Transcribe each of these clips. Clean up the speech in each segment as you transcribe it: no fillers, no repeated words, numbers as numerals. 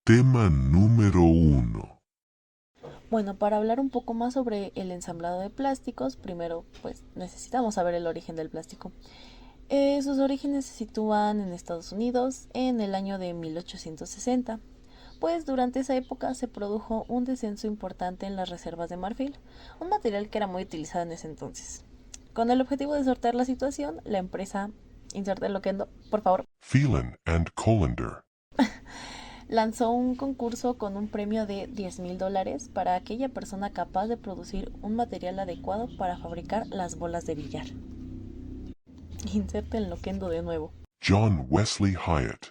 Tema número 1. Bueno, para hablar un poco más sobre el ensamblado de plásticos, primero pues necesitamos saber el origen del plástico. Sus orígenes se sitúan en Estados Unidos en el año de 1860, pues durante esa época se produjo un descenso importante en las reservas de marfil, un material que era muy utilizado en ese entonces. Con el objetivo de sortear la situación, la empresa, inserte el loquendo, por favor, Phelan and Colander. lanzó un concurso con un premio de $10,000 para aquella persona capaz de producir un material adecuado para fabricar las bolas de billar. Inserte el loquendo de nuevo. John Wesley Hyatt.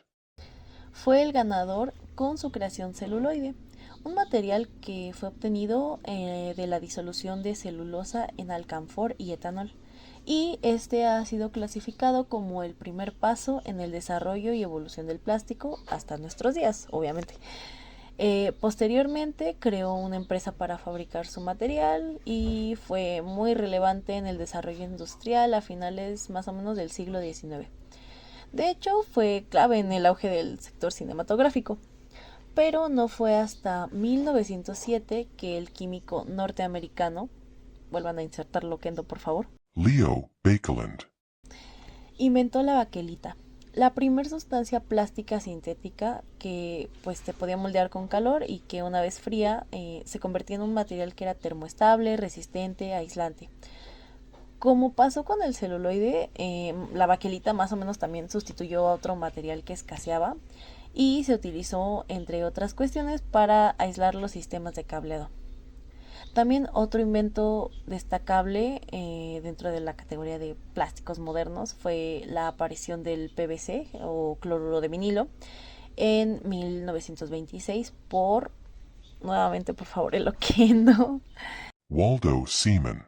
Fue el ganador con su creación celuloide, un material que fue obtenido de la disolución de celulosa en alcanfor y etanol. Y este ha sido clasificado como el primer paso en el desarrollo y evolución del plástico hasta nuestros días, obviamente. Posteriormente creó una empresa para fabricar su material y fue muy relevante en el desarrollo industrial a finales más o menos del siglo XIX. De hecho, fue clave en el auge del sector cinematográfico, pero no fue hasta 1907 que el químico norteamericano, vuelvan a insertar loquendo por favor, Leo Baekeland. inventó la baquelita, la primer sustancia plástica sintética que pues se podía moldear con calor y que una vez fría se convertía en un material que era termoestable, resistente, aislante. Como pasó con el celuloide, la baquelita más o menos también sustituyó a otro material que escaseaba y se utilizó, entre otras cuestiones, para aislar los sistemas de cableado. También otro invento destacable dentro de la categoría de plásticos modernos fue la aparición del PVC o cloruro de vinilo en 1926 por, nuevamente por favor, el Oquendo, Waldo Seaman.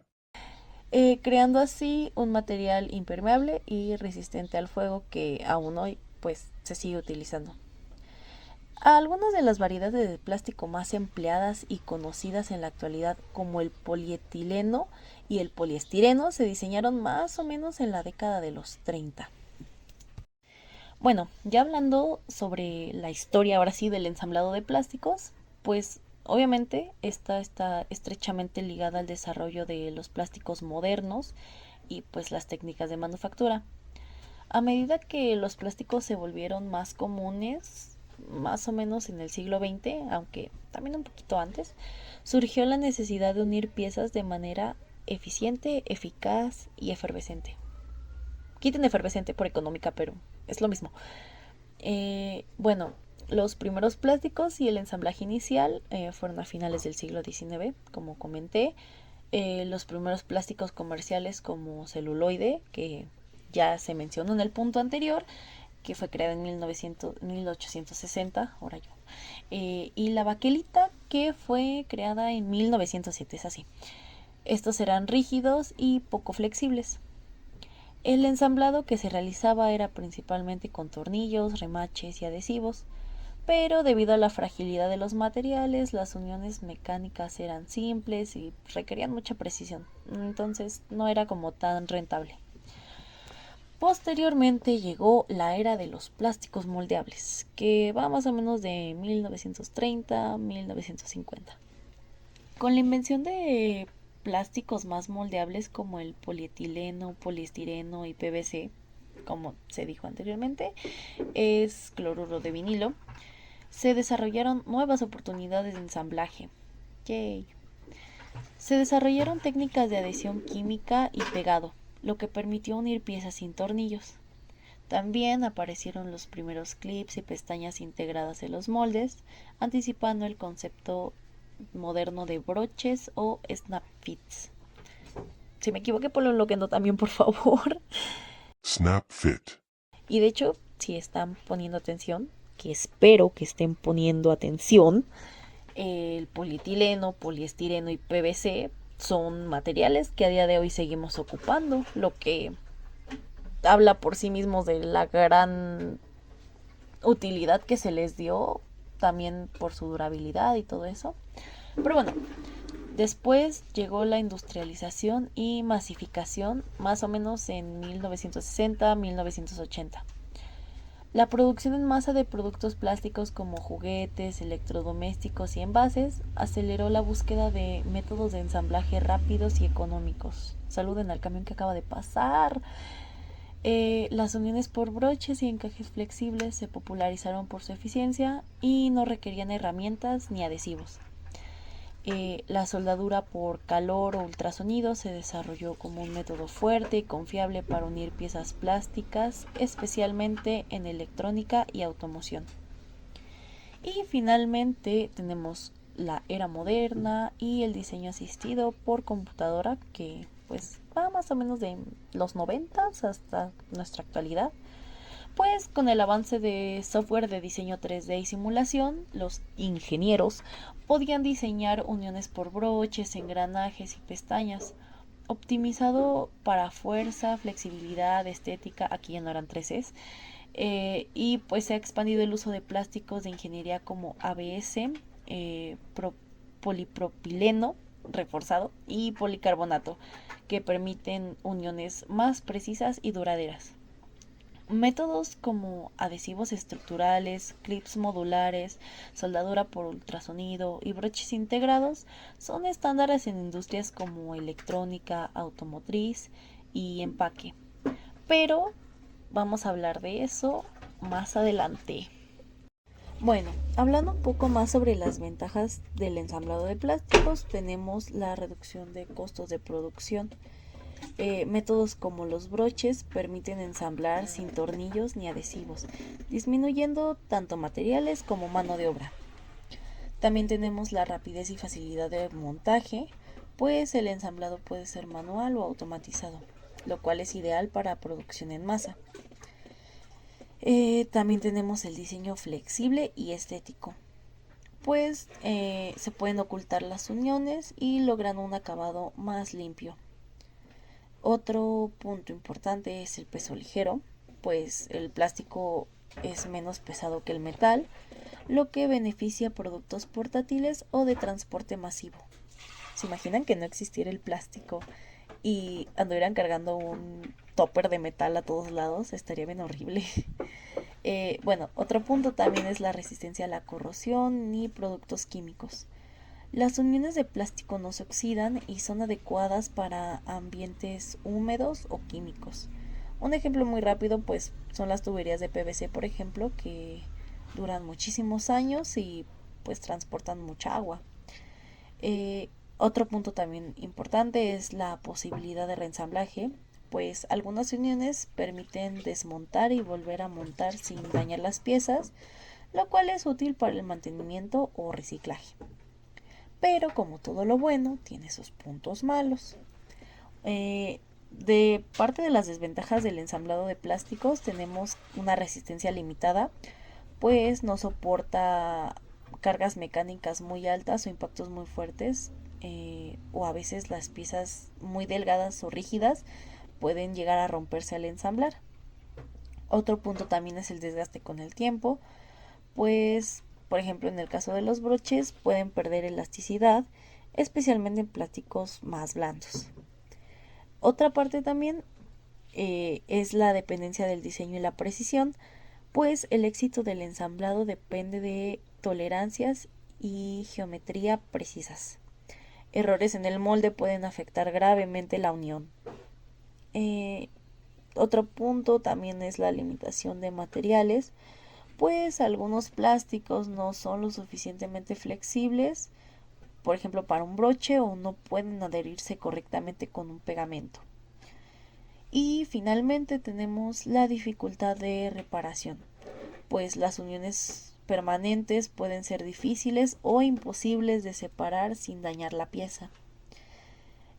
creando así un material impermeable y resistente al fuego que aún hoy pues se sigue utilizando. Algunas de las variedades de plástico más empleadas y conocidas en la actualidad, como el polietileno y el poliestireno, se diseñaron más o menos en la década de los 30. Bueno, ya hablando sobre la historia ahora sí del ensamblado de plásticos, pues obviamente esta está estrechamente ligada al desarrollo de los plásticos modernos y pues las técnicas de manufactura. A medida que los plásticos se volvieron más comunes, más o menos en el siglo XX, aunque también un poquito antes, surgió la necesidad de unir piezas de manera eficiente, eficaz y efervescente. Quiten efervescente por económica, pero es lo mismo. Bueno, los primeros plásticos y el ensamblaje inicial fueron a finales del siglo XIX, como comenté. Los primeros plásticos comerciales como celuloide, que ya se mencionó en el punto anterior, que fue creada en 1860, ahora yo. Y la baquelita, que fue creada en 1907, es así. Estos eran rígidos y poco flexibles. El ensamblado que se realizaba era principalmente con tornillos, remaches y adhesivos, pero debido a la fragilidad de los materiales, las uniones mecánicas eran simples y requerían mucha precisión, entonces no era como tan rentable. Posteriormente llegó la era de los plásticos moldeables, que va más o menos de 1930 a 1950. Con la invención de plásticos más moldeables como el polietileno, poliestireno y PVC, como se dijo anteriormente, es cloruro de vinilo, se desarrollaron nuevas oportunidades de ensamblaje. Yay. Se desarrollaron técnicas de adhesión química y pegado, lo que permitió unir piezas sin tornillos. También aparecieron los primeros clips y pestañas integradas en los moldes, anticipando el concepto moderno de broches o snap fits. Si me equivoqué, ponlo enloquendo también, por favor. Snap Fit. Y de hecho, si están poniendo atención, que espero que estén poniendo atención, el polietileno, poliestireno y PVC son materiales que a día de hoy seguimos ocupando, lo que habla por sí mismos de la gran utilidad que se les dio, también por su durabilidad y todo eso. Pero bueno, después llegó la industrialización y masificación más o menos en 1960-1980. La producción en masa de productos plásticos como juguetes, electrodomésticos y envases aceleró la búsqueda de métodos de ensamblaje rápidos y económicos. Saluden al camión que acaba de pasar. Las uniones por broches y encajes flexibles se popularizaron por su eficiencia y no requerían herramientas ni adhesivos. La soldadura por calor o ultrasonido se desarrolló como un método fuerte y confiable para unir piezas plásticas, especialmente en electrónica y automoción. Y finalmente tenemos la era moderna y el diseño asistido por computadora, que pues va más o menos de los 90 hasta nuestra actualidad. Pues con el avance de software de diseño 3D y simulación, los ingenieros podían diseñar uniones por broches, engranajes y pestañas, optimizado para fuerza, flexibilidad, estética, aquí ya no eran 3Es, y pues se ha expandido el uso de plásticos de ingeniería como ABS, polipropileno reforzado y policarbonato, que permiten uniones más precisas y duraderas. Métodos como adhesivos estructurales, clips modulares, soldadura por ultrasonido y broches integrados son estándares en industrias como electrónica, automotriz y empaque. Pero vamos a hablar de eso más adelante. Bueno, hablando un poco más sobre las ventajas del ensamblado de plásticos, tenemos la reducción de costos de producción. Métodos como los broches permiten ensamblar sin tornillos ni adhesivos, disminuyendo tanto materiales como mano de obra. También tenemos la rapidez y facilidad de montaje, pues el ensamblado puede ser manual o automatizado, lo cual es ideal para producción en masa. También tenemos el diseño flexible y estético, pues se pueden ocultar las uniones y logran un acabado más limpio. Otro punto importante es el peso ligero, pues el plástico es menos pesado que el metal, lo que beneficia productos portátiles o de transporte masivo. ¿Se imaginan que no existiera el plástico y anduvieran cargando un topper de metal a todos lados? Estaría bien horrible. Bueno, otro punto también es la resistencia a la corrosión y productos químicos. Las uniones de plástico no se oxidan y son adecuadas para ambientes húmedos o químicos. Un ejemplo muy rápido pues son las tuberías de PVC, por ejemplo, que duran muchísimos años y pues transportan mucha agua. Otro punto también importante es la posibilidad de reensamblaje, pues algunas uniones permiten desmontar y volver a montar sin dañar las piezas, lo cual es útil para el mantenimiento o reciclaje. Pero como todo lo bueno, tiene sus puntos malos. De parte de las desventajas del ensamblado de plásticos tenemos una resistencia limitada, pues no soporta cargas mecánicas muy altas o impactos muy fuertes, o a veces las piezas muy delgadas o rígidas pueden llegar a romperse al ensamblar. Otro punto también es el desgaste con el tiempo, pues por ejemplo en el caso de los broches pueden perder elasticidad, especialmente en plásticos más blandos. Otra parte también es la dependencia del diseño y la precisión, pues el éxito del ensamblado depende de tolerancias y geometría precisas. Errores en el molde pueden afectar gravemente la unión. Otro punto también es la limitación de materiales, pues algunos plásticos no son lo suficientemente flexibles, por ejemplo para un broche, o no pueden adherirse correctamente con un pegamento. Y finalmente tenemos la dificultad de reparación, pues las uniones permanentes pueden ser difíciles o imposibles de separar sin dañar la pieza.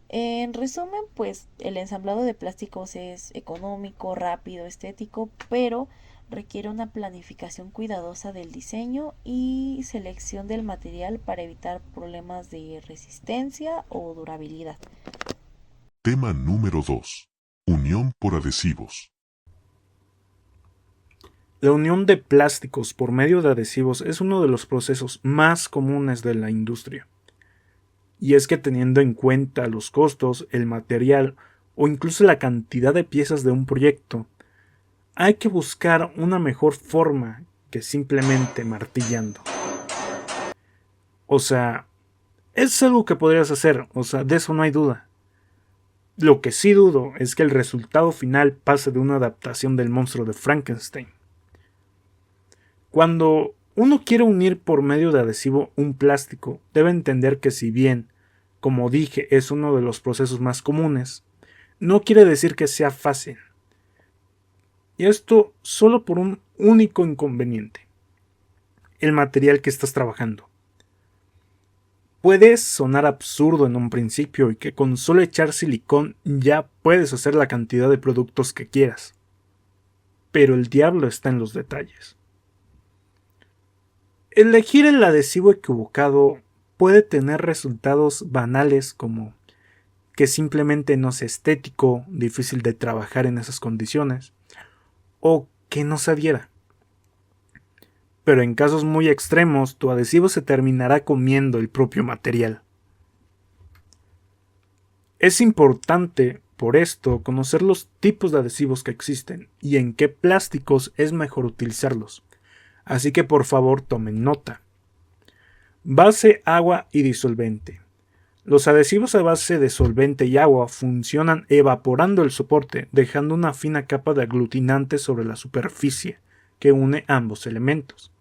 En resumen, pues el ensamblado de plásticos es económico, rápido, estético, pero requiere una planificación cuidadosa del diseño y selección del material para evitar problemas de resistencia o durabilidad. Tema número 2. Unión por adhesivos. La unión de plásticos por medio de adhesivos es uno de los procesos más comunes de la industria. Y es que teniendo en cuenta los costos, el material o incluso la cantidad de piezas de un proyecto, hay que buscar una mejor forma que simplemente martillando. O sea, es algo que podrías hacer, o sea, de eso no hay duda. Lo que sí dudo es que el resultado final pase de una adaptación del monstruo de Frankenstein. Cuando uno quiere unir por medio de adhesivo un plástico, debe entender que si bien, como dije, es uno de los procesos más comunes, no quiere decir que sea fácil. Y esto solo por un único inconveniente: el material que estás trabajando. Puede sonar absurdo en un principio y que con solo echar silicón ya puedes hacer la cantidad de productos que quieras. Pero el diablo está en los detalles. Elegir el adhesivo equivocado puede tener resultados banales como que simplemente no sea estético, difícil de trabajar en esas condiciones, o que no se adhiera. Pero en casos muy extremos, tu adhesivo se terminará comiendo el propio material. Es importante, por esto, conocer los tipos de adhesivos que existen y en qué plásticos es mejor utilizarlos. Así que por favor tomen nota. Base, agua y disolvente. Los adhesivos a base de solvente y agua funcionan evaporando el soporte, dejando una fina capa de aglutinante sobre la superficie que une ambos elementos.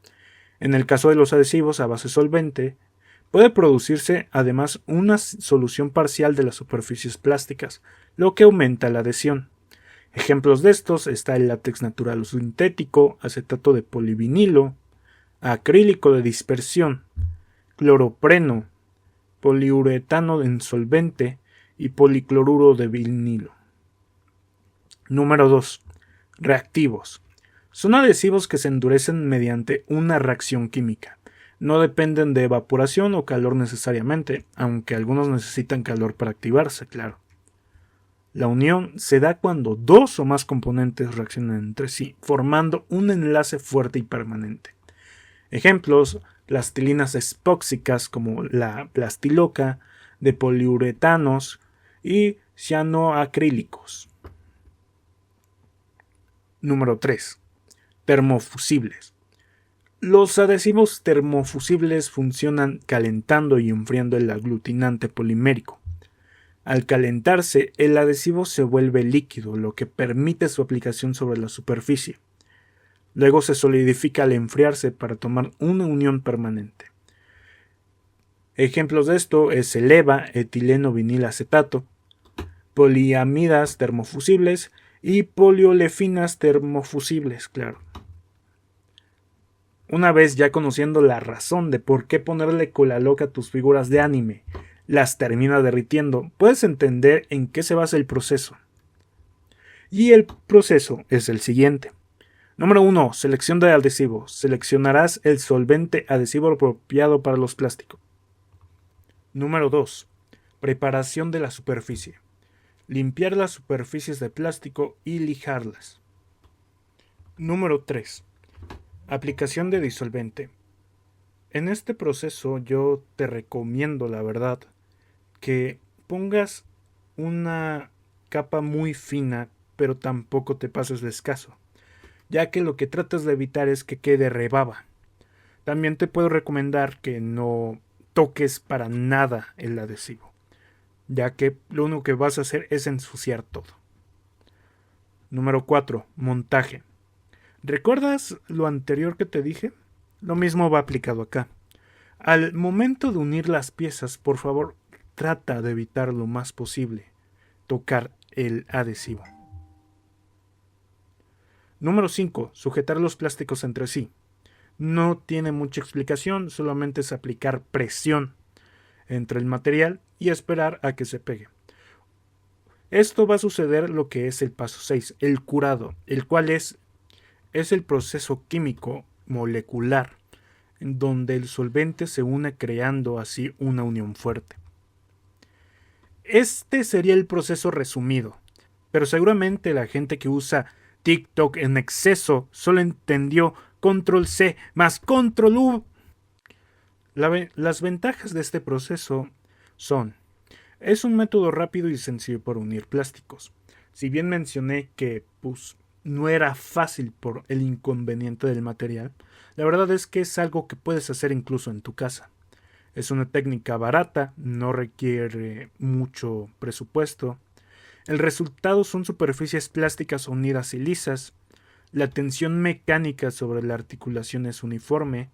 En el caso de los adhesivos a base solvente, puede producirse además una solución parcial de las superficies plásticas, lo que aumenta la adhesión. Ejemplos de estos está el látex natural o sintético, acetato de polivinilo, acrílico de dispersión, cloropreno, poliuretano en solvente y policloruro de vinilo. Número 2. Reactivos. Son adhesivos que se endurecen mediante una reacción química. No dependen de evaporación o calor necesariamente, aunque algunos necesitan calor para activarse, claro. La unión se da cuando dos o más componentes reaccionan entre sí, formando un enlace fuerte y permanente. Ejemplos: plastilinas epóxicas como la plastiloca, de poliuretanos y cianoacrílicos. Número 3. Termofusibles. Los adhesivos termofusibles funcionan calentando y enfriando el aglutinante polimérico. Al calentarse, el adhesivo se vuelve líquido, lo que permite su aplicación sobre la superficie. Luego se solidifica al enfriarse para tomar una unión permanente. Ejemplos de esto es el EVA, etileno vinil acetato, poliamidas termofusibles y poliolefinas termofusibles, claro. Una vez ya conociendo la razón de por qué ponerle cola loca a tus figuras de anime las termina derritiendo, puedes entender en qué se basa el proceso. Y el proceso es el siguiente. Número 1. Selección de adhesivo. Seleccionarás el solvente adhesivo apropiado para los plásticos. Número 2. Preparación de la superficie. Limpiar las superficies de plástico y lijarlas. Número 3. Aplicación de disolvente. En este proceso yo te recomiendo, la verdad, que pongas una capa muy fina, pero tampoco te pases de escaso, ya que lo que tratas de evitar es que quede rebaba. También te puedo recomendar que no toques para nada el adhesivo, ya que lo único que vas a hacer es ensuciar todo. Número 4. Montaje. ¿Recuerdas lo anterior que te dije? Lo mismo va aplicado acá. Al momento de unir las piezas, por favor, trata de evitar lo más posible tocar el adhesivo. Número 5. Sujetar los plásticos entre sí. No tiene mucha explicación, solamente es aplicar presión entre el material y esperar a que se pegue. Esto va a suceder lo que es el paso 6, el curado, el cual es el proceso químico molecular en donde el solvente se une creando así una unión fuerte. Este sería el proceso resumido, pero seguramente la gente que usa TikTok en exceso solo entendió Control C más Control V. Las ventajas de este proceso son: es un método rápido y sencillo para unir plásticos. Si bien mencioné que no era fácil por el inconveniente del material, la verdad es que es algo que puedes hacer incluso en tu casa. Es una técnica barata, no requiere mucho presupuesto. El resultado son superficies plásticas unidas y lisas. La tensión mecánica sobre la articulación es uniforme.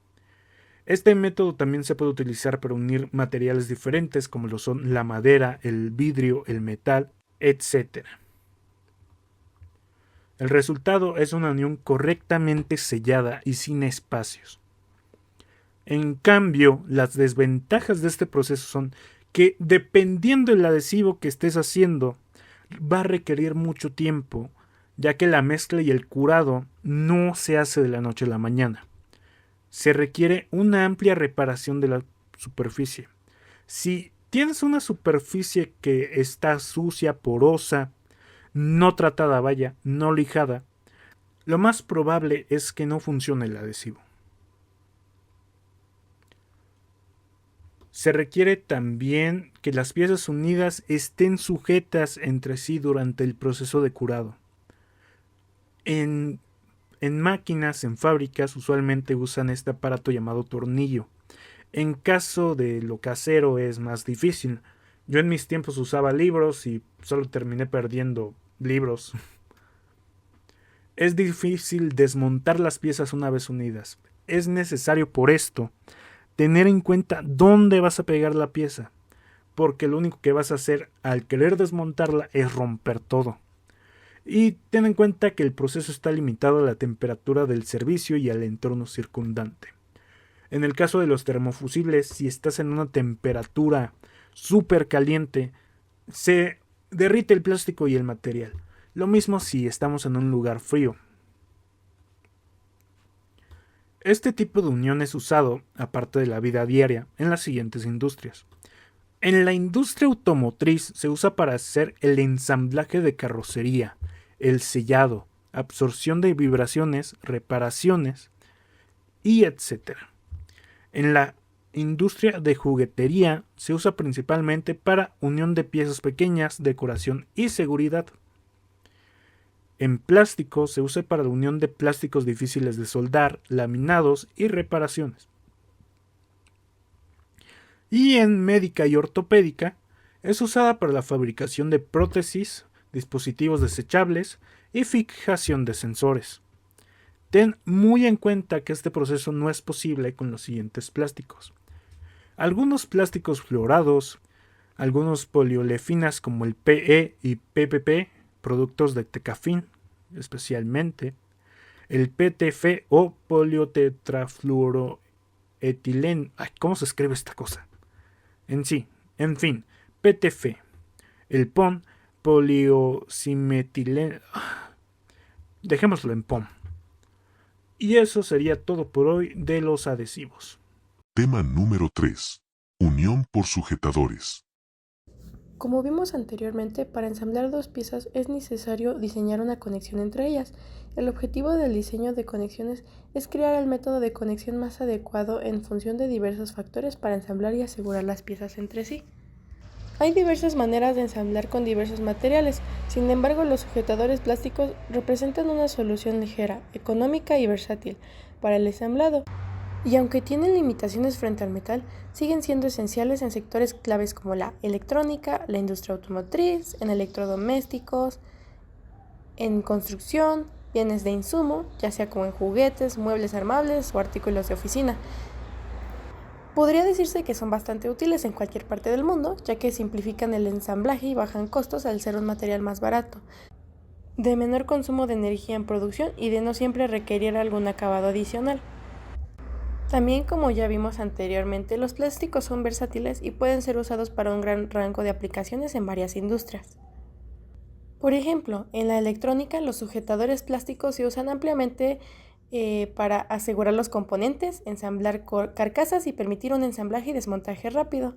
Este método también se puede utilizar para unir materiales diferentes como lo son la madera, el vidrio, el metal, etc. El resultado es una unión correctamente sellada y sin espacios. En cambio, las desventajas de este proceso son que dependiendo del adhesivo que estés haciendo, va a requerir mucho tiempo, ya que la mezcla y el curado no se hace de la noche a la mañana. Se requiere una amplia reparación de la superficie. Si tienes una superficie que está sucia, porosa, no tratada, vaya, no lijada, lo más probable es que no funcione el adhesivo. Se requiere también que las piezas unidas estén sujetas entre sí durante el proceso de curado. En máquinas, en fábricas, usualmente usan este aparato llamado tornillo. En caso de lo casero es más difícil. Yo en mis tiempos usaba libros y solo terminé perdiendo libros. Es difícil desmontar las piezas una vez unidas. Es necesario por esto tener en cuenta dónde vas a pegar la pieza, porque lo único que vas a hacer al querer desmontarla es romper todo. Y ten en cuenta que el proceso está limitado a la temperatura del servicio y al entorno circundante. En el caso de los termofusibles, si estás en una temperatura súper caliente, se derrite el plástico y el material. Lo mismo si estamos en un lugar frío. Este tipo de unión es usado, aparte de la vida diaria, en las siguientes industrias. En la industria automotriz se usa para hacer el ensamblaje de carrocería, el sellado, absorción de vibraciones, reparaciones y etc. En la industria de juguetería se usa principalmente para unión de piezas pequeñas, decoración y seguridad. En plástico se usa para la unión de plásticos difíciles de soldar, laminados y reparaciones. Y en médica y ortopédica es usada para la fabricación de prótesis, dispositivos desechables y fijación de sensores. Ten muy en cuenta que este proceso no es posible con los siguientes plásticos. Algunos plásticos fluorados, algunos poliolefinas como el PE y PPP, productos de Tecafin especialmente, el PTF o poliotetrafluoroetileno. ¿Cómo se escribe esta cosa? En fin, PTF, el POM, poliosimetileno. Dejémoslo en POM. Y eso sería todo por hoy de los adhesivos. Tema número 3. Unión por sujetadores. Como vimos anteriormente, para ensamblar dos piezas es necesario diseñar una conexión entre ellas. El objetivo del diseño de conexiones es crear el método de conexión más adecuado en función de diversos factores para ensamblar y asegurar las piezas entre sí. Hay diversas maneras de ensamblar con diversos materiales, sin embargo los sujetadores plásticos representan una solución ligera, económica y versátil para el ensamblado. Y aunque tienen limitaciones frente al metal, siguen siendo esenciales en sectores claves como la electrónica, la industria automotriz, en electrodomésticos, en construcción, bienes de insumo, ya sea como en juguetes, muebles armables o artículos de oficina. Podría decirse que son bastante útiles en cualquier parte del mundo, ya que simplifican el ensamblaje y bajan costos al ser un material más barato, de menor consumo de energía en producción y de no siempre requerir algún acabado adicional. También, como ya vimos anteriormente, los plásticos son versátiles y pueden ser usados para un gran rango de aplicaciones en varias industrias. Por ejemplo, en la electrónica los sujetadores plásticos se usan ampliamente para asegurar los componentes, ensamblar carcasas y permitir un ensamblaje y desmontaje rápido.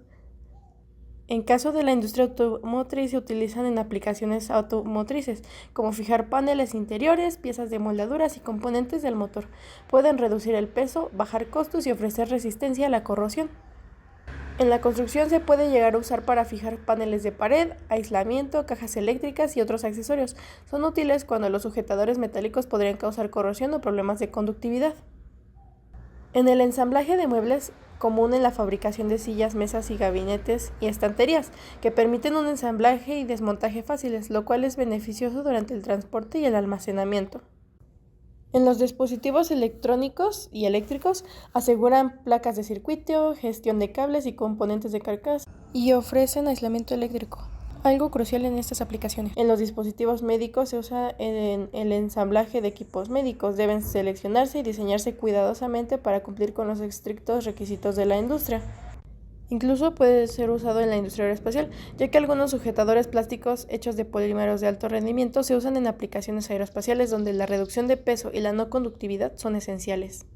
En caso de la industria automotriz se utilizan en aplicaciones automotrices, como fijar paneles interiores, piezas de moldaduras y componentes del motor. Pueden reducir el peso, bajar costos y ofrecer resistencia a la corrosión. En la construcción se puede llegar a usar para fijar paneles de pared, aislamiento, cajas eléctricas y otros accesorios. Son útiles cuando los sujetadores metálicos podrían causar corrosión o problemas de conductividad. En el ensamblaje de muebles, común en la fabricación de sillas, mesas y gabinetes y estanterías, que permiten un ensamblaje y desmontaje fáciles, lo cual es beneficioso durante el transporte y el almacenamiento. En los dispositivos electrónicos y eléctricos aseguran placas de circuito, gestión de cables y componentes de carcasa y ofrecen aislamiento eléctrico, algo crucial en estas aplicaciones. En los dispositivos médicos se usa en el ensamblaje de equipos médicos. Deben seleccionarse y diseñarse cuidadosamente para cumplir con los estrictos requisitos de la industria. Incluso puede ser usado en la industria aeroespacial, ya que algunos sujetadores plásticos hechos de polímeros de alto rendimiento se usan en aplicaciones aeroespaciales donde la reducción de peso y la no conductividad son esenciales.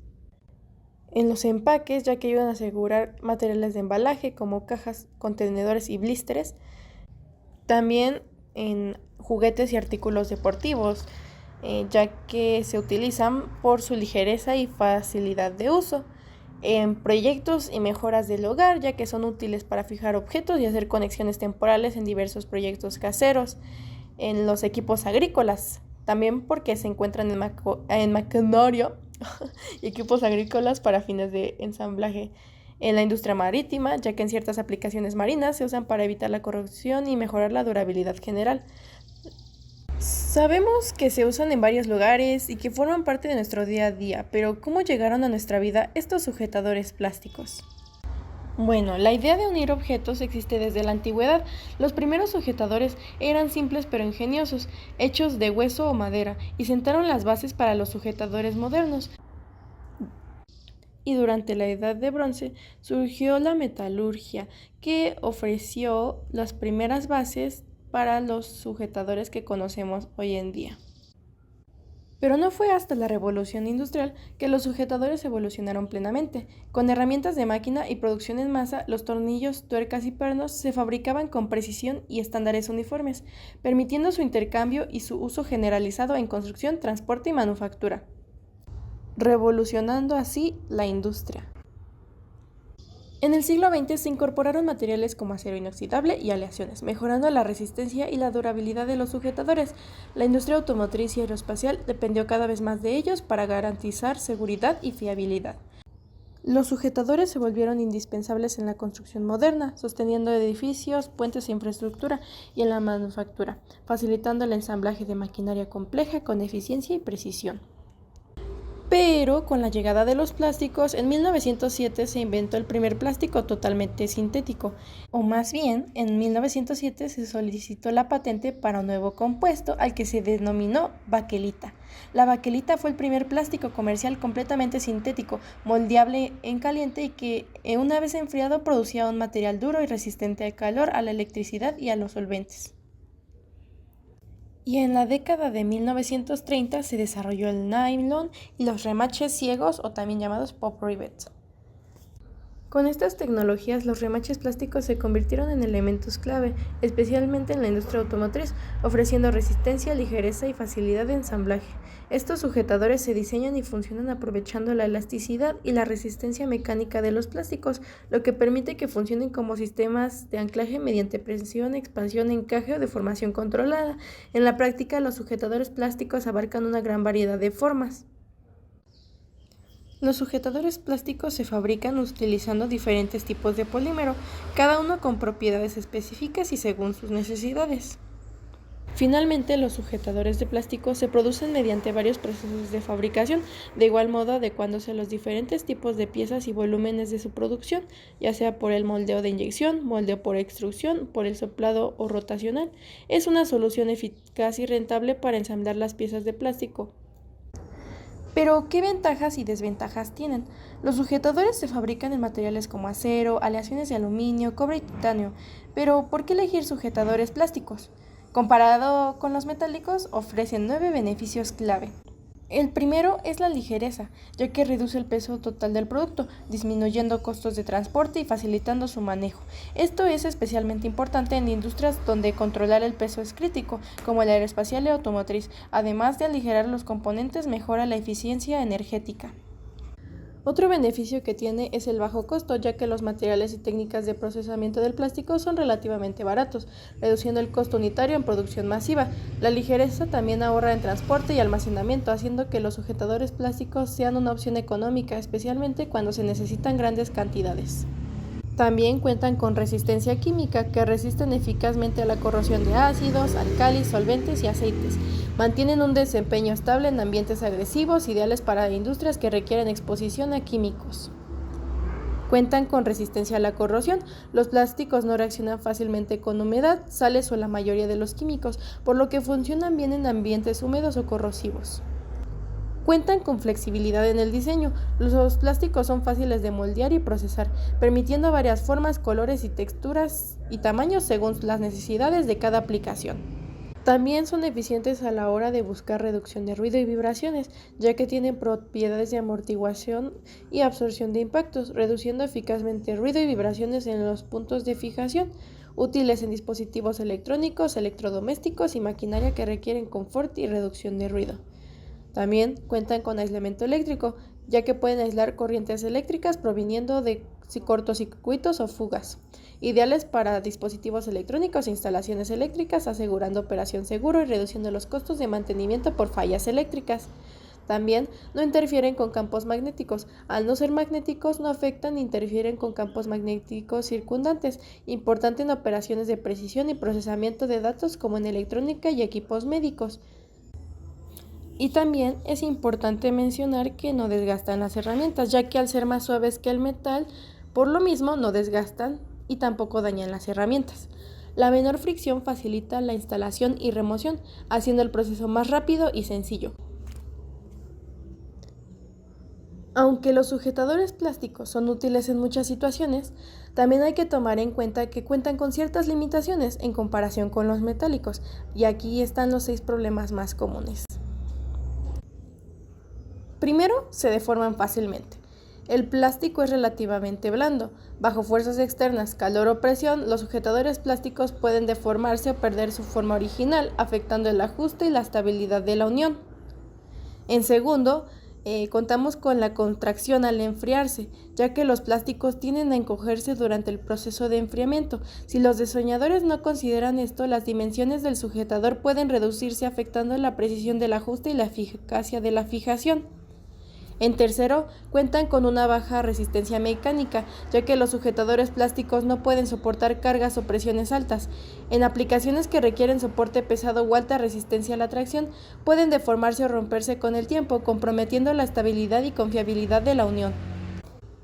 En los empaques, ya que ayudan a asegurar materiales de embalaje como cajas, contenedores y blísteres. También en juguetes y artículos deportivos, ya que se utilizan por su ligereza y facilidad de uso. En proyectos y mejoras del hogar, ya que son útiles para fijar objetos y hacer conexiones temporales en diversos proyectos caseros. En los equipos agrícolas, también porque se encuentran en maquinaria y equipos agrícolas para fines de ensamblaje. En la industria marítima, ya que en ciertas aplicaciones marinas se usan para evitar la corrosión y mejorar la durabilidad general. Sabemos que se usan en varios lugares y que forman parte de nuestro día a día, pero ¿cómo llegaron a nuestra vida estos sujetadores plásticos? Bueno, la idea de unir objetos existe desde la antigüedad. Los primeros sujetadores eran simples pero ingeniosos, hechos de hueso o madera, y sentaron las bases para los sujetadores modernos. Y durante la Edad de Bronce surgió la metalurgia, que ofreció las primeras bases para los sujetadores que conocemos hoy en día. Pero no fue hasta la Revolución Industrial que los sujetadores evolucionaron plenamente. Con herramientas de máquina y producción en masa, los tornillos, tuercas y pernos se fabricaban con precisión y estándares uniformes, permitiendo su intercambio y su uso generalizado en construcción, transporte y manufactura, revolucionando así la industria. En el siglo XX se incorporaron materiales como acero inoxidable y aleaciones, mejorando la resistencia y la durabilidad de los sujetadores. La industria automotriz y aeroespacial dependió cada vez más de ellos para garantizar seguridad y fiabilidad. Los sujetadores se volvieron indispensables en la construcción moderna, sosteniendo edificios, puentes e infraestructura, y en la manufactura, facilitando el ensamblaje de maquinaria compleja con eficiencia y precisión. Pero con la llegada de los plásticos, en 1907 se inventó el primer plástico totalmente sintético, o más bien, en 1907 se solicitó la patente para un nuevo compuesto al que se denominó baquelita. La baquelita fue el primer plástico comercial completamente sintético, moldeable en caliente y que, una vez enfriado, producía un material duro y resistente al calor, a la electricidad y a los solventes. Y en la década de 1930 se desarrolló el nylon y los remaches ciegos, o también llamados pop rivets. Con estas tecnologías, los remaches plásticos se convirtieron en elementos clave, especialmente en la industria automotriz, ofreciendo resistencia, ligereza y facilidad de ensamblaje. Estos sujetadores se diseñan y funcionan aprovechando la elasticidad y la resistencia mecánica de los plásticos, lo que permite que funcionen como sistemas de anclaje mediante presión, expansión, encaje o deformación controlada. En la práctica, los sujetadores plásticos abarcan una gran variedad de formas. Los sujetadores plásticos se fabrican utilizando diferentes tipos de polímero, cada uno con propiedades específicas y según sus necesidades. Finalmente, los sujetadores de plástico se producen mediante varios procesos de fabricación, de igual modo adecuándose a los diferentes tipos de piezas y volúmenes de su producción, ya sea por el moldeo de inyección, moldeo por extrusión, por el soplado o rotacional. Es una solución eficaz y rentable para ensamblar las piezas de plástico. Pero, ¿qué ventajas y desventajas tienen? Los sujetadores se fabrican en materiales como acero, aleaciones de aluminio, cobre y titanio. Pero, ¿por qué elegir sujetadores plásticos? Comparado con los metálicos, ofrecen 9 beneficios clave. El primero es la ligereza, ya que reduce el peso total del producto, disminuyendo costos de transporte y facilitando su manejo. Esto es especialmente importante en industrias donde controlar el peso es crítico, como la aeroespacial y automotriz. Además de aligerar los componentes, mejora la eficiencia energética. Otro beneficio que tiene es el bajo costo, ya que los materiales y técnicas de procesamiento del plástico son relativamente baratos, reduciendo el costo unitario en producción masiva. La ligereza también ahorra en transporte y almacenamiento, haciendo que los sujetadores plásticos sean una opción económica, especialmente cuando se necesitan grandes cantidades. También cuentan con resistencia química, que resisten eficazmente a la corrosión de ácidos, álcalis, solventes y aceites. Mantienen un desempeño estable en ambientes agresivos, ideales para industrias que requieren exposición a químicos. Cuentan con resistencia a la corrosión. Los plásticos no reaccionan fácilmente con humedad, sales o la mayoría de los químicos, por lo que funcionan bien en ambientes húmedos o corrosivos. Cuentan con flexibilidad en el diseño. Los plásticos son fáciles de moldear y procesar, permitiendo varias formas, colores y texturas y tamaños según las necesidades de cada aplicación. También son eficientes a la hora de buscar reducción de ruido y vibraciones, ya que tienen propiedades de amortiguación y absorción de impactos, reduciendo eficazmente ruido y vibraciones en los puntos de fijación, útiles en dispositivos electrónicos, electrodomésticos y maquinaria que requieren confort y reducción de ruido. También cuentan con aislamiento eléctrico, ya que pueden aislar corrientes eléctricas proviniendo de cortocircuitos o fugas, ideales para dispositivos electrónicos e instalaciones eléctricas, asegurando operación segura y reduciendo los costos de mantenimiento por fallas eléctricas. También no interfieren con campos magnéticos. Al no ser magnéticos, no afectan ni interfieren con campos magnéticos circundantes, importante en operaciones de precisión y procesamiento de datos como en electrónica y equipos médicos. Y también es importante mencionar que no desgastan las herramientas, ya que al ser más suaves que el metal, por lo mismo no desgastan y tampoco dañan las herramientas. La menor fricción facilita la instalación y remoción, haciendo el proceso más rápido y sencillo. Aunque los sujetadores plásticos son útiles en muchas situaciones, también hay que tomar en cuenta que cuentan con ciertas limitaciones en comparación con los metálicos, y aquí están los 6 problemas más comunes. Primero, se deforman fácilmente. El plástico es relativamente blando. Bajo fuerzas externas, calor o presión, los sujetadores plásticos pueden deformarse o perder su forma original, afectando el ajuste y la estabilidad de la unión. En segundo, contamos con la contracción al enfriarse, ya que los plásticos tienden a encogerse durante el proceso de enfriamiento. Si los diseñadores no consideran esto, las dimensiones del sujetador pueden reducirse, afectando la precisión del ajuste y la eficacia de la fijación. En tercero, cuentan con una baja resistencia mecánica, ya que los sujetadores plásticos no pueden soportar cargas o presiones altas. En aplicaciones que requieren soporte pesado o alta resistencia a la tracción, pueden deformarse o romperse con el tiempo, comprometiendo la estabilidad y confiabilidad de la unión.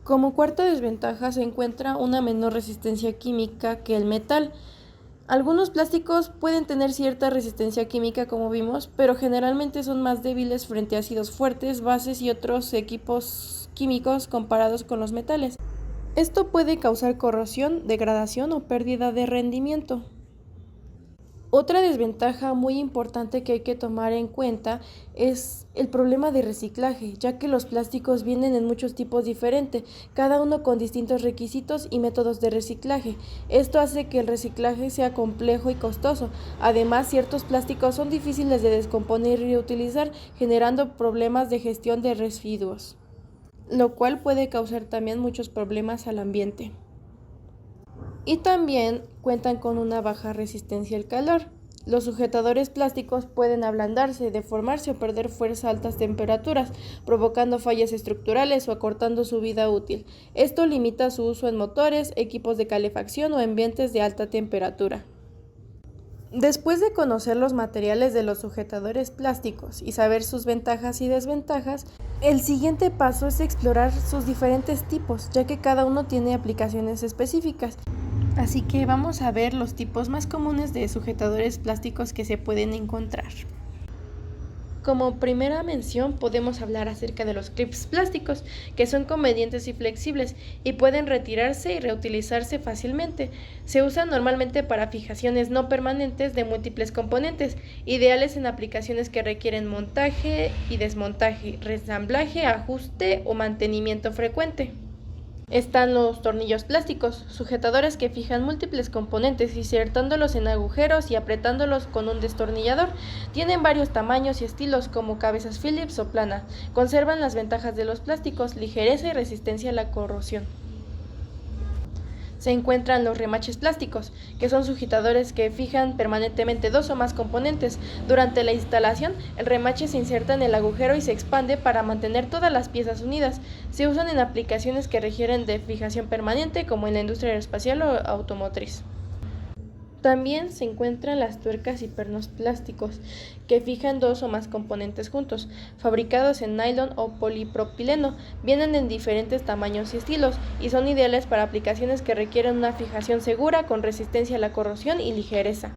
Como cuarta desventaja se encuentra una menor resistencia química que el metal. Algunos plásticos pueden tener cierta resistencia química, como vimos, pero generalmente son más débiles frente a ácidos fuertes, bases y otros equipos químicos comparados con los metales. Esto puede causar corrosión, degradación o pérdida de rendimiento. Otra desventaja muy importante que hay que tomar en cuenta es el problema de reciclaje, ya que los plásticos vienen en muchos tipos diferentes, cada uno con distintos requisitos y métodos de reciclaje. Esto hace que el reciclaje sea complejo y costoso. Además, ciertos plásticos son difíciles de descomponer y reutilizar, generando problemas de gestión de residuos, lo cual puede causar también muchos problemas al ambiente. Y también cuentan con una baja resistencia al calor. Los sujetadores plásticos pueden ablandarse, deformarse o perder fuerza a altas temperaturas, provocando fallas estructurales o acortando su vida útil. Esto limita su uso en motores, equipos de calefacción o ambientes de alta temperatura. Después de conocer los materiales de los sujetadores plásticos y saber sus ventajas y desventajas, el siguiente paso es explorar sus diferentes tipos, ya que cada uno tiene aplicaciones específicas. Así que vamos a ver los tipos más comunes de sujetadores plásticos que se pueden encontrar. Como primera mención podemos hablar acerca de los clips plásticos, que son convenientes y flexibles y pueden retirarse y reutilizarse fácilmente. Se usan normalmente para fijaciones no permanentes de múltiples componentes, ideales en aplicaciones que requieren montaje y desmontaje, resamblaje, ajuste o mantenimiento frecuente. Están los tornillos plásticos, sujetadores que fijan múltiples componentes, insertándolos en agujeros y apretándolos con un destornillador. Tienen varios tamaños y estilos, como cabezas Phillips o plana. Conservan las ventajas de los plásticos, ligereza y resistencia a la corrosión. Se encuentran los remaches plásticos, que son sujetadores que fijan permanentemente dos o más componentes. Durante la instalación, el remache se inserta en el agujero y se expande para mantener todas las piezas unidas. Se usan en aplicaciones que requieren de fijación permanente, como en la industria aeroespacial o automotriz. También se encuentran las tuercas y pernos plásticos, que fijan dos o más componentes juntos, fabricados en nylon o polipropileno. Vienen en diferentes tamaños y estilos, y son ideales para aplicaciones que requieren una fijación segura, con resistencia a la corrosión y ligereza.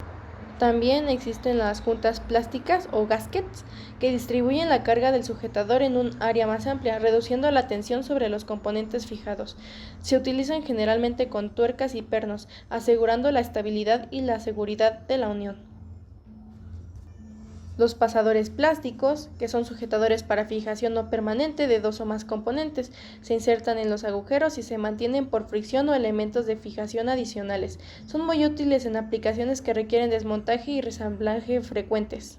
También existen las juntas plásticas o gaskets, que distribuyen la carga del sujetador en un área más amplia, reduciendo la tensión sobre los componentes fijados. Se utilizan generalmente con tuercas y pernos, asegurando la estabilidad y la seguridad de la unión. Los pasadores plásticos, que son sujetadores para fijación no permanente de dos o más componentes, se insertan en los agujeros y se mantienen por fricción o elementos de fijación adicionales. Son muy útiles en aplicaciones que requieren desmontaje y resamblaje frecuentes.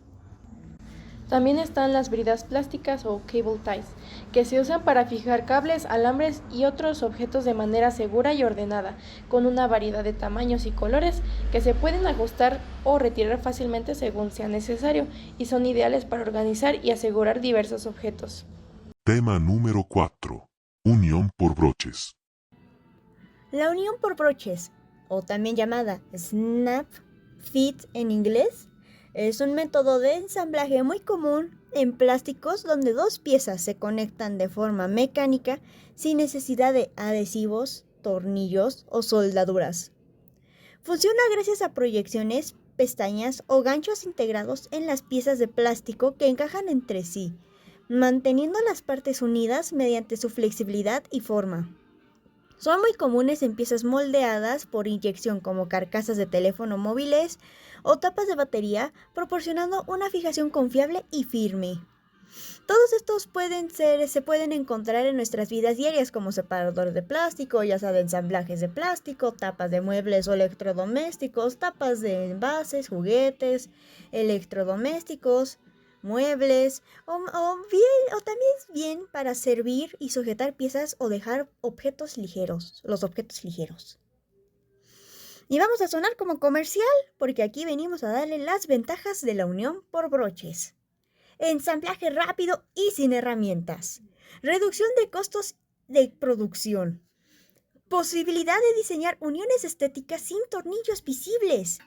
También están las bridas plásticas o cable ties, que se usan para fijar cables, alambres y otros objetos de manera segura y ordenada, con una variedad de tamaños y colores que se pueden ajustar o retirar fácilmente según sea necesario, y son ideales para organizar y asegurar diversos objetos. Tema número 4. Unión por broches. La unión por broches, o también llamada snap fit en inglés, es un método de ensamblaje muy común en plásticos donde dos piezas se conectan de forma mecánica sin necesidad de adhesivos, tornillos o soldaduras. Funciona gracias a proyecciones, pestañas o ganchos integrados en las piezas de plástico que encajan entre sí, manteniendo las partes unidas mediante su flexibilidad y forma. Son muy comunes en piezas moldeadas por inyección como carcasas de teléfono móviles o tapas de batería, proporcionando una fijación confiable y firme. Todos estos se pueden encontrar en nuestras vidas diarias como separadores de plástico, ya sea de ensamblajes de plástico, tapas de muebles o electrodomésticos, tapas de envases, juguetes, electrodomésticos, muebles, o también es bien para servir y sujetar piezas o dejar los objetos ligeros. Y vamos a sonar como comercial, porque aquí venimos a darle las ventajas de la unión por broches. Ensamblaje rápido y sin herramientas. Reducción de costos de producción. Posibilidad de diseñar uniones estéticas sin tornillos visibles.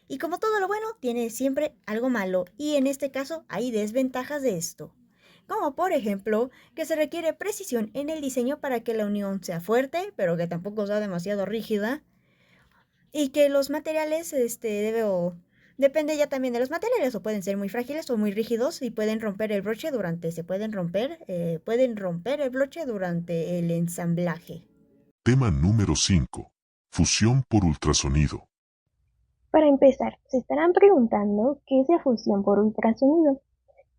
Y como todo lo bueno, tiene siempre algo malo, y en este caso hay desventajas de esto. Como por ejemplo, que se requiere precisión en el diseño para que la unión sea fuerte, pero que tampoco sea demasiado rígida. Y que los materiales, depende ya también de los materiales, o pueden ser muy frágiles o muy rígidos y pueden romper el broche pueden romper el broche durante el ensamblaje. Tema número 5. Fusión por ultrasonido. Para empezar, se estarán preguntando qué es la fusión por ultrasonido.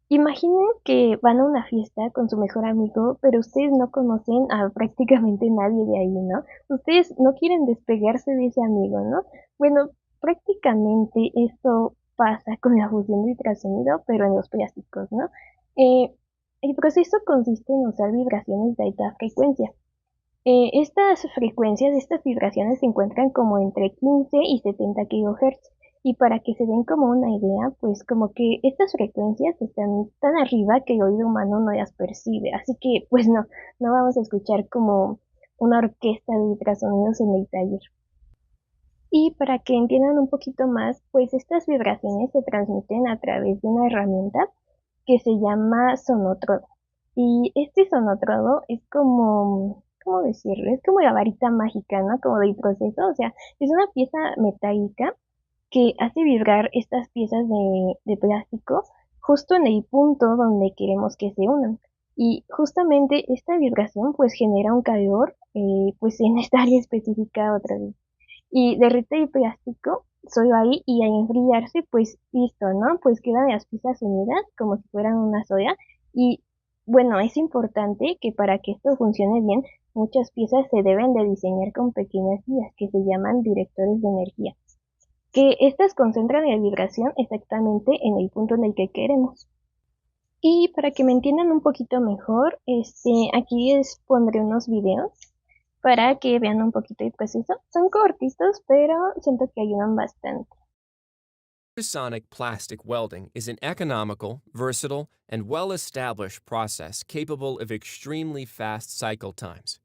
Imaginen que van a una fiesta con su mejor amigo, pero ustedes no conocen a prácticamente nadie de ahí, ¿no? Ustedes no quieren despegarse de ese amigo, ¿no? Bueno, prácticamente esto pasa con la fusión de ultrasonido, pero en los plásticos, ¿no? El proceso consiste en usar vibraciones de alta frecuencia. Estas frecuencias, estas vibraciones se encuentran como entre 15 y 70 kHz. Y para que se den como una idea, pues como que estas frecuencias están tan arriba que el oído humano no las percibe. Así que pues no vamos a escuchar como una orquesta de ultrasonidos en el taller. Y para que entiendan un poquito más, pues estas vibraciones se transmiten a través de una herramienta que se llama sonotrodo. Y este sonotrodo es como, ¿cómo decirlo? Es como la varita mágica, ¿no? Como del proceso, o sea, es una pieza metálica que hace vibrar estas piezas de plástico justo en el punto donde queremos que se unan. Y justamente esta vibración pues genera un calor pues en esta área específica otra vez. Y derrite el plástico solo ahí, y al enfriarse pues listo, ¿no? Pues quedan las piezas unidas como si fueran una sola, y bueno, es importante que para que esto funcione bien, muchas piezas se deben de diseñar con pequeñas guías que se llaman directores de energía, que estas concentran la vibración exactamente en el punto en el que queremos. Y para que me entiendan un poquito mejor, aquí les pondré unos videos para que vean un poquito el proceso. Son cortitos, pero siento que ayudan bastante. Ultrasonic plastic welding is an economical, versatile, and well-established process capable of extremely fast cycle times.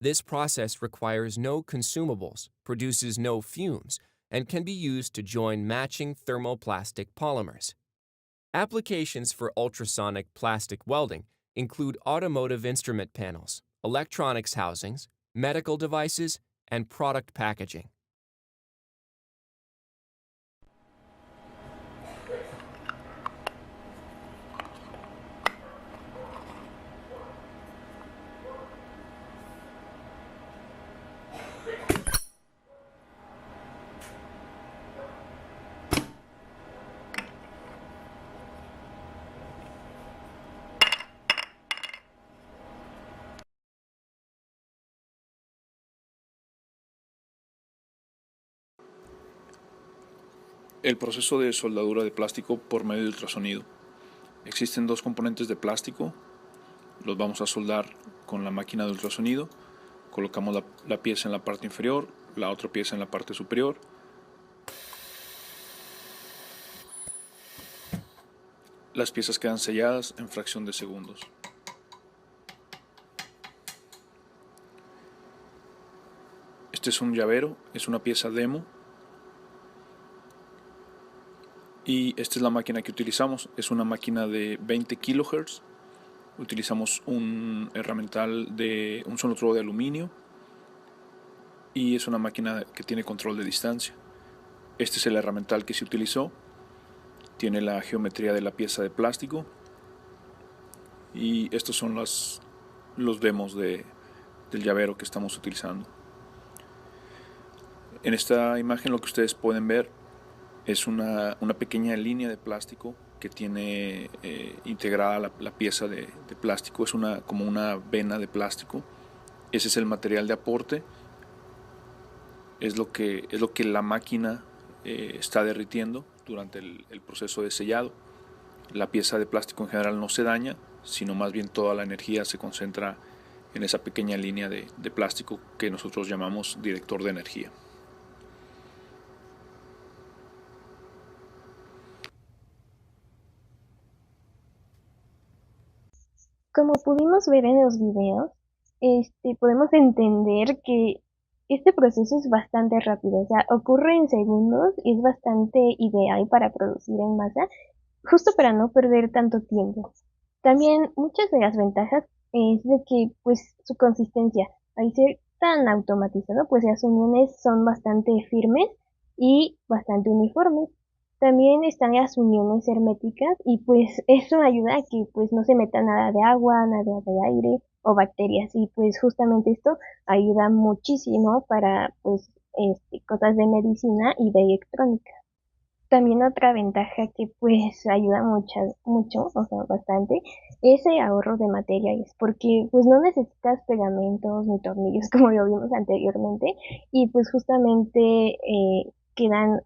This process requires no consumables, produces no fumes, and can be used to join matching thermoplastic polymers. Applications for ultrasonic plastic welding include automotive instrument panels, electronics housings, medical devices, and product packaging. El proceso de soldadura de plástico por medio de ultrasonido. Existen dos componentes de plástico, los vamos a soldar con la máquina de ultrasonido. Colocamos la pieza en la parte inferior, la otra pieza en la parte superior. Las piezas quedan selladas en fracción de segundos. Este es un llavero, es una pieza demo. Y esta es la máquina que utilizamos, es una máquina de 20 kHz. Utilizamos un herramental de un sonotrófono de aluminio y es una máquina que tiene control de distancia. Este es el herramental que se utilizó, tiene la geometría de la pieza de plástico y estos son los demos del llavero que estamos utilizando. En esta imagen lo que ustedes pueden ver es una pequeña línea de plástico que tiene integrada la pieza de plástico, es como una vena de plástico. Ese es el material de aporte, es lo que la máquina está derritiendo durante el proceso de sellado. La pieza de plástico en general no se daña, sino más bien toda la energía se concentra en esa pequeña línea de plástico que nosotros llamamos director de energía. Como pudimos ver en los videos, podemos entender que este proceso es bastante rápido, o sea, ocurre en segundos y es bastante ideal para producir en masa, justo para no perder tanto tiempo. También muchas de las ventajas es de que, pues, su consistencia, al ser tan automatizado, pues las uniones son bastante firmes y bastante uniformes. También están las uniones herméticas y pues eso ayuda a que pues no se meta nada de agua, nada de aire o bacterias y pues justamente esto ayuda muchísimo para pues cosas de medicina y de electrónica. También otra ventaja que pues ayuda mucho, o sea, bastante, es el ahorro de materiales, porque pues no necesitas pegamentos ni tornillos como lo vimos anteriormente y pues justamente quedan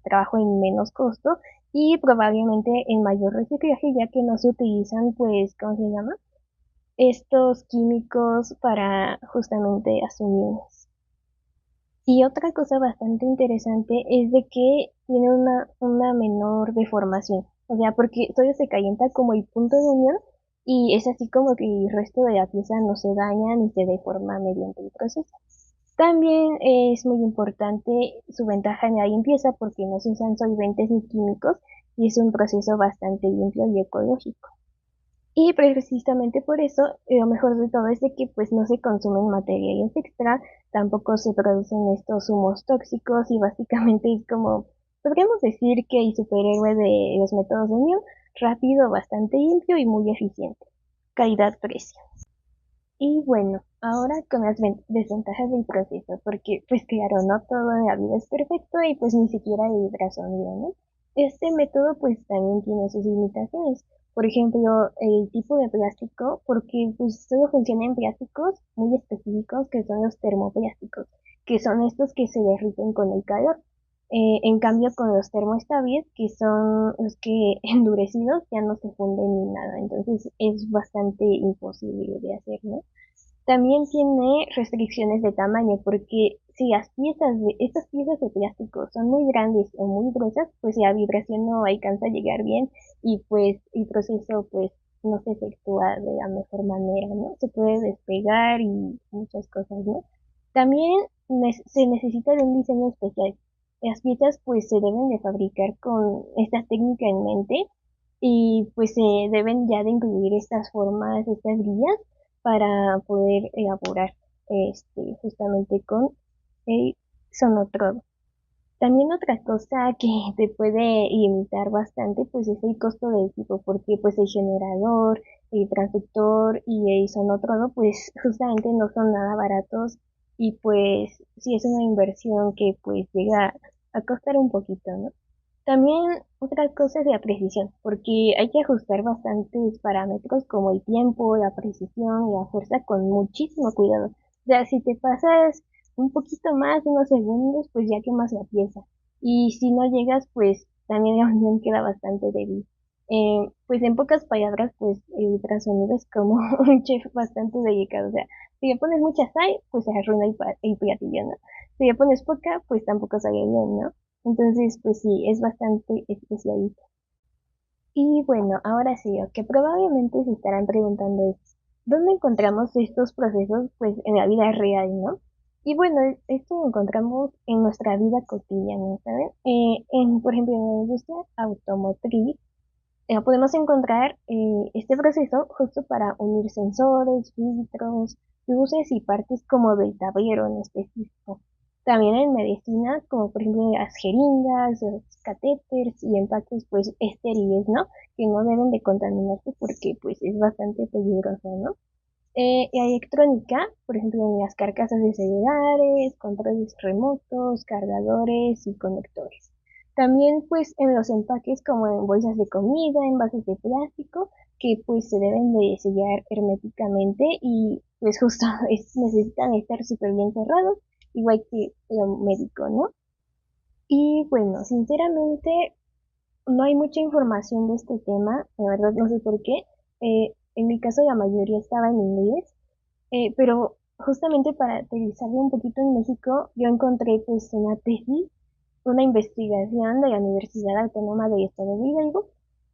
trabajo en menos costo y probablemente en mayor reciclaje ya que no se utilizan pues, ¿cómo se llama? Estos químicos para justamente las uniones. Y otra cosa bastante interesante es de que tiene una menor deformación. O sea, porque solo se calienta como el punto de unión y es así como que el resto de la pieza no se daña ni se deforma mediante el proceso. También es muy importante su ventaja en la limpieza porque no se usan solventes ni químicos y es un proceso bastante limpio y ecológico. Y precisamente por eso, lo mejor de todo es de que pues no se consumen materiales extra, tampoco se producen estos humos tóxicos y básicamente es como, podríamos decir que el superhéroe de los métodos de unión, rápido, bastante limpio y muy eficiente. Calidad-precio. Y bueno, ahora con las desventajas del proceso, porque pues claro, no todo en la vida es perfecto y pues ni siquiera el ultrasonido, ¿no? Este método pues también tiene sus limitaciones, Por ejemplo, el tipo de plástico, porque pues solo funciona en plásticos muy específicos que son los termoplásticos, que son estos que se derriten con el calor. En cambio, con los termoestables, que son los que endurecidos ya no se funden ni nada, entonces es bastante imposible de hacer, ¿no? También tiene restricciones de tamaño, porque si estas piezas de plástico son muy grandes o muy gruesas, pues la vibración no alcanza a llegar bien y pues el proceso pues no se efectúa de la mejor manera, ¿no? Se puede despegar y muchas cosas, ¿no? También se necesita de un diseño especial. Las piezas pues se deben de fabricar con esta técnica en mente y pues se deben ya de incluir estas formas, estas guías para poder elaborar justamente con el sonotrodo. También otra cosa que te puede limitar bastante pues es el costo del equipo, porque pues el generador, el transductor y el sonotrodo pues justamente no son nada baratos y pues sí es una inversión que pues llega a costar un poquito, ¿no? También otra cosa es la precisión, porque hay que ajustar bastantes parámetros como el tiempo, la precisión y la fuerza con muchísimo cuidado. O sea, si te pasas un poquito más, unos segundos, pues ya quemas la pieza. Y si no llegas, pues también la unión queda bastante débil. Pues en pocas palabras, pues el ultrasonido es como un chef bastante delicado. O sea, si le pones mucha sal, pues se arruina el platillo, ¿no? Si le pones poca, pues tampoco sale bien, ¿no? Entonces, pues sí, es bastante especialista. Y bueno, ahora sí, lo que probablemente se estarán preguntando es, ¿dónde encontramos estos procesos pues en la vida real, ¿no? Y bueno, esto lo encontramos en nuestra vida cotidiana, ¿saben? Por ejemplo, en la industria automotriz, podemos encontrar este proceso justo para unir sensores, filtros, luces y partes como del tablero en específico. También en medicina, como por ejemplo las jeringas, los catéteres y empaques pues estériles, ¿no? Que no deben de contaminarse porque pues es bastante peligroso, ¿no? La electrónica, por ejemplo, en las carcasas de celulares, controles remotos, cargadores y conectores. También pues en los empaques como en bolsas de comida, envases de plástico, que pues se deben de sellar herméticamente y pues justo necesitan estar súper bien cerrados, igual que lo médico, ¿no? Y bueno, sinceramente no hay mucha información de este tema, la verdad no sé por qué. En mi caso la mayoría estaba en inglés, pero justamente para aterrizarlo un poquito en México, yo encontré pues una tesis, una investigación de la Universidad Autónoma del Estado de Hidalgo,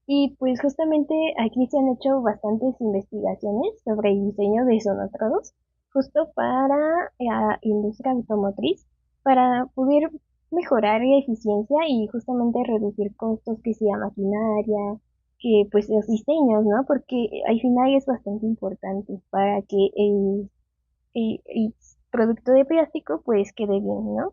y pues justamente aquí se han hecho bastantes investigaciones sobre el diseño de sonotrodos, justo para la industria automotriz, para poder mejorar la eficiencia y justamente reducir costos que sea maquinaria, que pues los diseños, ¿no? Porque al final es bastante importante para que el producto de plástico pues quede bien, ¿no?